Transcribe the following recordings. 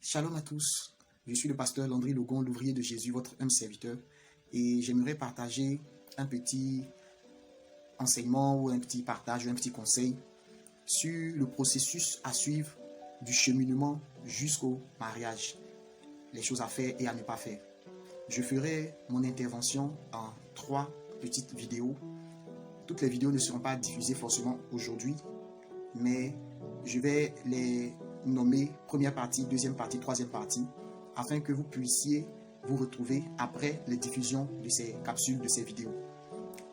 Shalom à tous, je suis le pasteur Landry Logon, l'ouvrier de Jésus, votre humble serviteur, et j'aimerais partager un petit enseignement ou un petit partage ou un petit conseil sur le processus à suivre du cheminement jusqu'au mariage, les choses à faire et à ne pas faire. Je ferai mon intervention en 3 petites vidéos. Toutes les vidéos ne seront pas diffusées forcément aujourd'hui, mais je vais les nommer première partie, deuxième partie, troisième partie, afin que vous puissiez vous retrouver après les diffusions de ces capsules, de ces vidéos.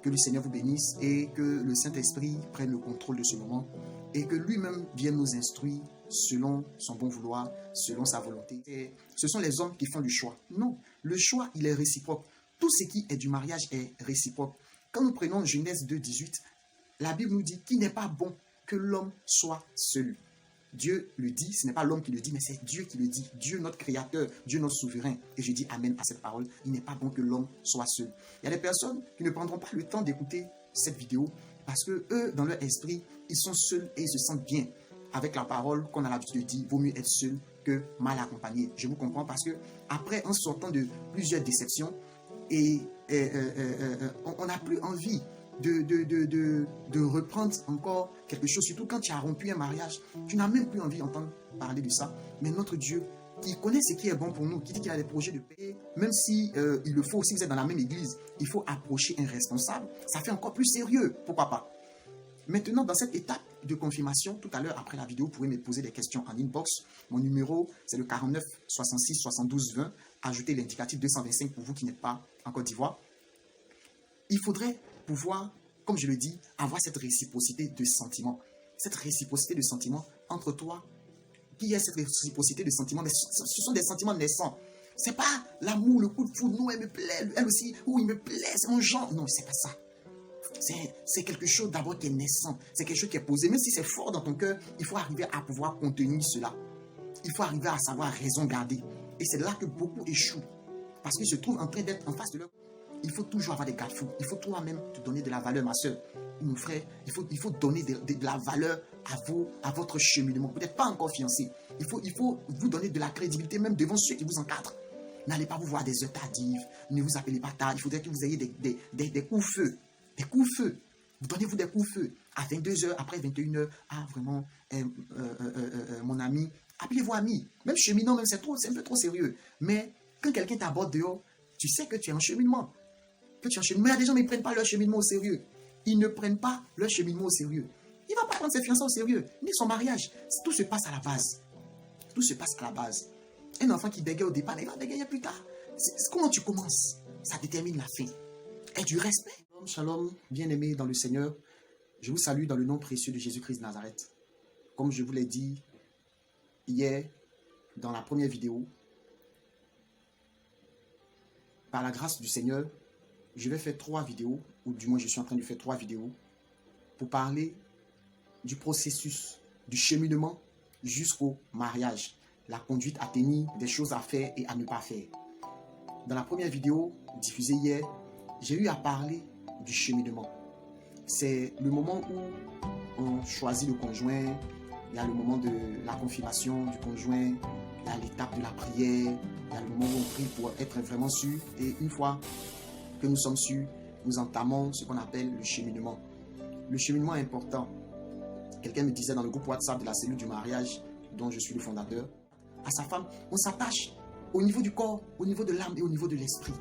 Que le Seigneur vous bénisse et que le Saint-Esprit prenne le contrôle de ce moment et que lui-même vienne nous instruire selon son bon vouloir, selon sa volonté. Et ce sont les hommes qui font le choix. Non, le choix, il est réciproque. Tout ce qui est du mariage est réciproque. Quand nous prenons Genèse 2, 18, la Bible nous dit qu'il n'est pas bon que l'homme soit seul. Dieu le dit, ce n'est pas l'homme qui le dit, mais c'est Dieu qui le dit. Dieu notre créateur, Dieu notre souverain. Et je dis amen à cette parole. Il n'est pas bon que l'homme soit seul. Il y a des personnes qui ne prendront pas le temps d'écouter cette vidéo parce que eux, dans leur esprit, ils sont seuls et ils se sentent bien. Avec la parole qu'on a l'habitude de dire, vaut mieux être seul que mal accompagné. Je vous comprends parce que après, en sortant de plusieurs déceptions, on n'a plus envie de reprendre encore quelque chose, surtout quand tu as rompu un mariage, tu n'as même plus envie d'entendre parler de ça. Mais notre Dieu, qui connaît ce qui est bon pour nous, qui dit qu'il a des projets de paix, même si il le faut, si vous êtes dans la même église, il faut approcher un responsable, ça fait encore plus sérieux, pourquoi pas. Maintenant, dans cette étape de confirmation, tout à l'heure, après la vidéo, vous pouvez me poser des questions en inbox. Mon numéro, c'est le 49 66 72 20. Ajoutez l'indicatif 225 pour vous qui n'êtes pas en Côte d'Ivoire. Il faudrait pouvoir, comme je le dis, avoir cette réciprocité de sentiments. Cette réciprocité de sentiments entre toi. Qui est cette réciprocité de sentiments? Mais ce sont des sentiments naissants. Ce n'est pas l'amour, le coup de foudre. Non, elle me plaît, elle aussi. Oui, il me plaît, c'est mon genre. Non, ce n'est pas ça. C'est quelque chose d'abord qui est naissant. C'est quelque chose qui est posé. Même si c'est fort dans ton cœur, il faut arriver à pouvoir contenir cela. Il faut arriver à savoir raison garder. Et c'est là que beaucoup échouent. Parce qu'ils se trouvent en train d'être en face de leur... Il faut toujours avoir des garde-fous. Il faut toi-même te donner de la valeur, ma soeur, mon frère. Il faut donner de la valeur à votre cheminement. Vous n'êtes pas encore fiancé. Il faut vous donner de la crédibilité même devant ceux qui vous encadrent. N'allez pas vous voir des heures tardives. Ne vous appelez pas tard. Il faudrait que vous ayez des coups-feu. Des coups-feu. Vous donnez-vous des coups-feu. À 22h, après 21h, ah vraiment, mon ami, appelez-vous ami. Même cheminant, même c'est un peu trop sérieux. Mais quand quelqu'un t'aborde dehors, tu sais que tu es en cheminement. Mais il y a des gens qui ne prennent pas leur cheminement au sérieux. Ils ne prennent pas leur cheminement au sérieux. Il ne va pas prendre ses fiançailles au sérieux, ni son mariage. Tout se passe à la base. Tout se passe à la base. Un enfant qui bégaye au départ, il va bégayer plus tard. Comment tu commences? Ça détermine la fin. Et du respect. Shalom, bien-aimés dans le Seigneur. Je vous salue dans le nom précieux de Jésus-Christ de Nazareth. Comme je vous l'ai dit hier dans la première vidéo, par la grâce du Seigneur, je vais faire 3 vidéos, ou du moins je suis en train de faire 3 vidéos, pour parler du processus, du cheminement jusqu'au mariage, la conduite à tenir, des choses à faire et à ne pas faire. Dans la première vidéo diffusée hier, j'ai eu à parler du cheminement. C'est le moment où on choisit le conjoint, il y a le moment de la confirmation du conjoint, il y a l'étape de la prière, il y a le moment où on prie pour être vraiment sûr. Et une fois que nous sommes sûrs, nous entamons ce qu'on appelle le cheminement. Le cheminement est important. Quelqu'un me disait dans le groupe WhatsApp de la cellule du mariage, dont je suis le fondateur, à sa femme, on s'attache au niveau du corps, au niveau de l'âme et au niveau de l'esprit.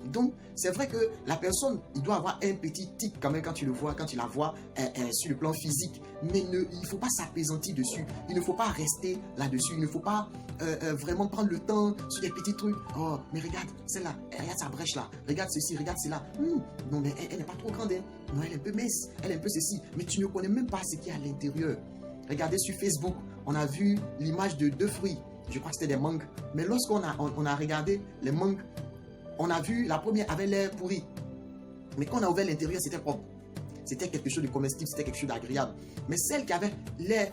Donc, c'est vrai que la personne, il doit avoir un petit tic quand même quand tu le vois, quand tu la vois sur le plan physique. Mais il ne faut pas s'apaisantir dessus. Il ne faut pas rester là-dessus. Il ne faut pas vraiment prendre le temps sur des petits trucs. Oh, mais regarde, celle-là, regarde sa brèche là. Regarde ceci, regarde cela. Non, mais elle n'est pas trop grande. Hein. Non, elle est un peu mince. Elle est un peu ceci. Mais tu ne connais même pas ce qu'il y a à l'intérieur. Regardez sur Facebook, on a vu l'image de 2 fruits. Je crois que c'était des mangues. Mais lorsqu'on a regardé les mangues, on a vu la première avait l'air pourri. Mais quand on a ouvert l'intérieur, c'était propre. C'était quelque chose de comestible, c'était quelque chose d'agréable. Mais celle qui avait l'air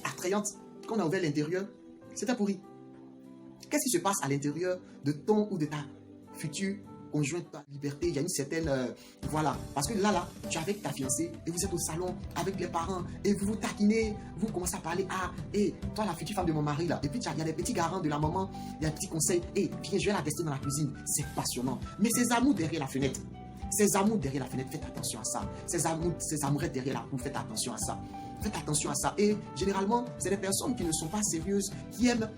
attrayante, quand on a ouvert l'intérieur, c'était pourri. Qu'est-ce qui se passe à l'intérieur de ton ou de ta future conjoint ta liberté, il y a une certaine... voilà. Parce que là, tu es avec ta fiancée et vous êtes au salon avec les parents et vous vous taquinez, vous commencez à parler. Ah, et toi, la future femme de mon mari, là. Et puis, il y a des petits garants de la maman, il y a des petits conseils. Et viens, je vais la tester dans la cuisine. C'est passionnant. Mais ces amours derrière la fenêtre, faites attention à ça. Ces amourettes derrière la cour, faites attention à ça. Faites attention à ça. Et généralement, c'est des personnes qui ne sont pas sérieuses, qui aiment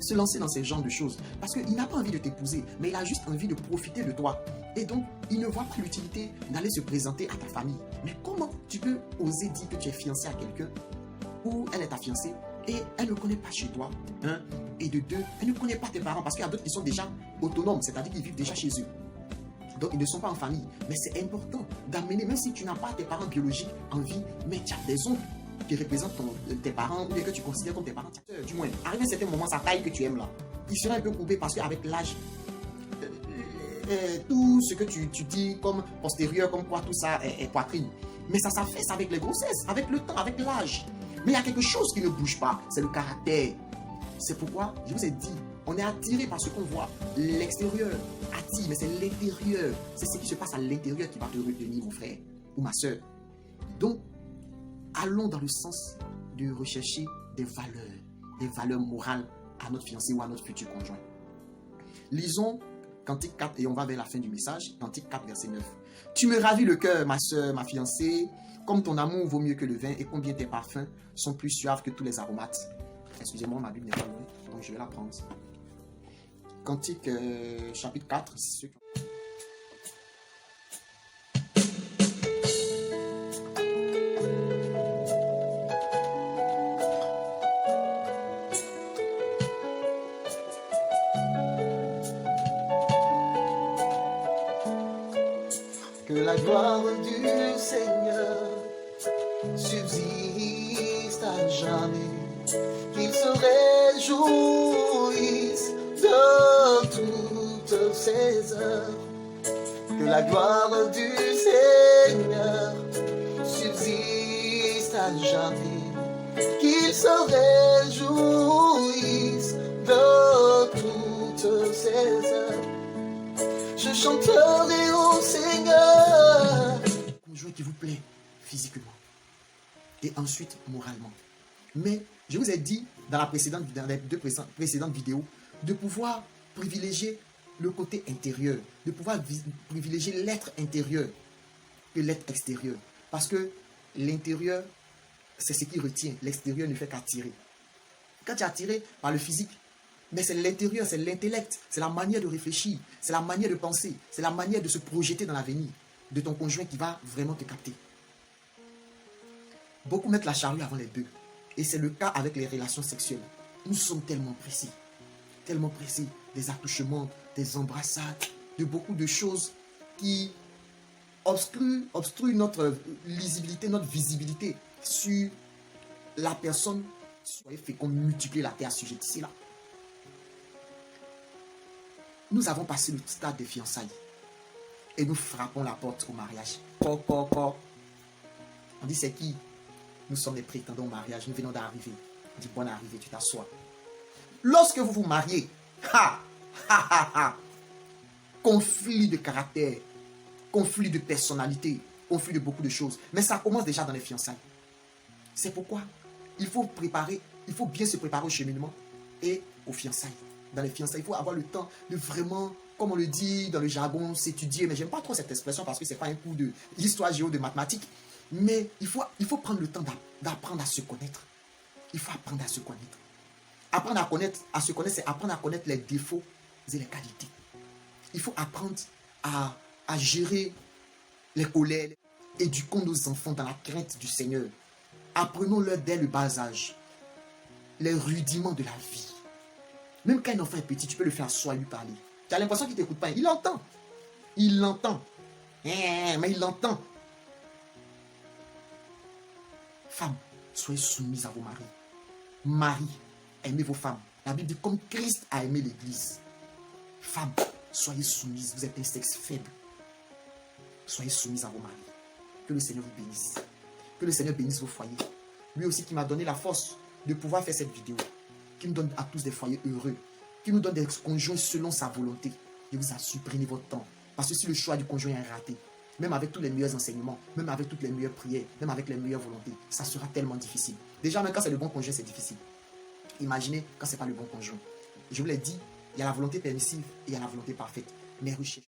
se lancer dans ces genres de choses. Parce qu'il n'a pas envie de t'épouser, mais il a juste envie de profiter de toi. Et donc, il ne voit pas l'utilité d'aller se présenter à ta famille. Mais comment tu peux oser dire que tu es fiancé à quelqu'un, ou elle est ta fiancée, et elle ne connaît pas chez toi, hein? Et de deux, elle ne connaît pas tes parents, parce qu'il y a d'autres qui sont déjà autonomes, c'est-à-dire qu'ils vivent déjà chez eux. Donc, ils ne sont pas en famille. Mais c'est important d'amener, même si tu n'as pas tes parents biologiques en vie, mais tu as des oncles qui représentent tes parents, ou bien que tu considères comme tes parents. Du moins, arrive à un certain moment, sa taille que tu aimes là, il sera un peu coupé parce qu'avec l'âge, tout ce que tu dis comme postérieur, comme quoi tout ça est poitrine. Mais ça s'affaisse avec les grossesses, avec le temps, avec l'âge. Mais il y a quelque chose qui ne bouge pas, c'est le caractère. C'est pourquoi, je vous ai dit, on est attiré par ce qu'on voit. L'extérieur attire, mais c'est l'intérieur. C'est ce qui se passe à l'intérieur qui va te retenir, mon frère ou ma soeur. Donc, allons dans le sens de rechercher des valeurs morales à notre fiancé ou à notre futur conjoint. Lisons Cantique 4 et on va vers la fin du message. Cantique 4, verset 9. Tu me ravis le cœur, ma soeur, ma fiancée, comme ton amour vaut mieux que le vin et combien tes parfums sont plus suaves que tous les aromates. Excusez-moi, ma Bible n'est pas loin, donc je vais la prendre. Cantique chapitre 4. Que la gloire du Seigneur subsiste à jamais, qu'il se réjouisse de toutes ses heures. Que la gloire du Seigneur subsiste à jamais, qu'il se réjouisse de toutes ses heures. Je chanterai au Seigneur. Conjoint qui vous plaît physiquement et ensuite moralement. Mais je vous ai dit dans les deux précédentes vidéos de pouvoir privilégier le côté intérieur, de pouvoir privilégier l'être intérieur que l'être extérieur. Parce que l'intérieur, c'est ce qui retient. L'extérieur ne fait qu'attirer. Quand tu es attiré par le physique, mais c'est l'intérieur, c'est l'intellect, c'est la manière de réfléchir, c'est la manière de penser, c'est la manière de se projeter dans l'avenir de ton conjoint qui va vraiment te capter. Beaucoup mettent la charrue avant les bœufs. Et c'est le cas avec les relations sexuelles. Nous sommes tellement pressés des attouchements, des embrassades, de beaucoup de choses qui obstruent notre lisibilité, notre visibilité sur la personne. Soyez féconds, multipliez la terre, assujettissez-la. Nous avons passé le stade des fiançailles et nous frappons la porte au mariage. On dit c'est qui? Nous sommes les prétendants au mariage, nous venons d'arriver. On dit bonne arrivée, tu t'assois. Lorsque vous vous mariez, conflit de caractère, conflit de personnalité, conflit de beaucoup de choses. Mais ça commence déjà dans les fiançailles. C'est pourquoi il faut bien se préparer au cheminement et aux fiançailles. Dans les fiançailles, il faut avoir le temps de vraiment, comme on le dit dans le jargon, s'étudier. Mais j'aime pas trop cette expression parce que c'est pas un coup de histoire géo de mathématiques. Mais il faut prendre le temps d'apprendre à se connaître. Il faut apprendre à se connaître. Apprendre à se connaître, c'est apprendre à connaître les défauts et les qualités. Il faut apprendre à gérer les colères. Éduquons nos enfants dans la crainte du Seigneur. Apprenons-leur dès le bas âge les rudiments de la vie. Même quand un enfant est petit, tu peux le faire asseoir et lui parler. Tu as l'impression qu'il ne t'écoute pas. Il entend. Il l'entend. Mais il l'entend. Femmes, soyez soumises à vos maris. Maris, aimez vos femmes. La Bible dit comme Christ a aimé l'Église. Femmes, soyez soumises. Vous êtes un sexe faible. Soyez soumises à vos maris. Que le Seigneur vous bénisse. Que le Seigneur bénisse vos foyers. Lui aussi qui m'a donné la force de pouvoir faire cette vidéo. Qui nous donne à tous des foyers heureux. qui nous donne des conjoints selon sa volonté. Je vous assure, prenez votre temps. Parce que si le choix du conjoint est raté, même avec tous les meilleurs enseignements, même avec toutes les meilleures prières, même avec les meilleures volontés, ça sera tellement difficile. Déjà, même quand c'est le bon conjoint, c'est difficile. Imaginez quand ce n'est pas le bon conjoint. Je vous l'ai dit, il y a la volonté permissive et il y a la volonté parfaite. Mais recherchez.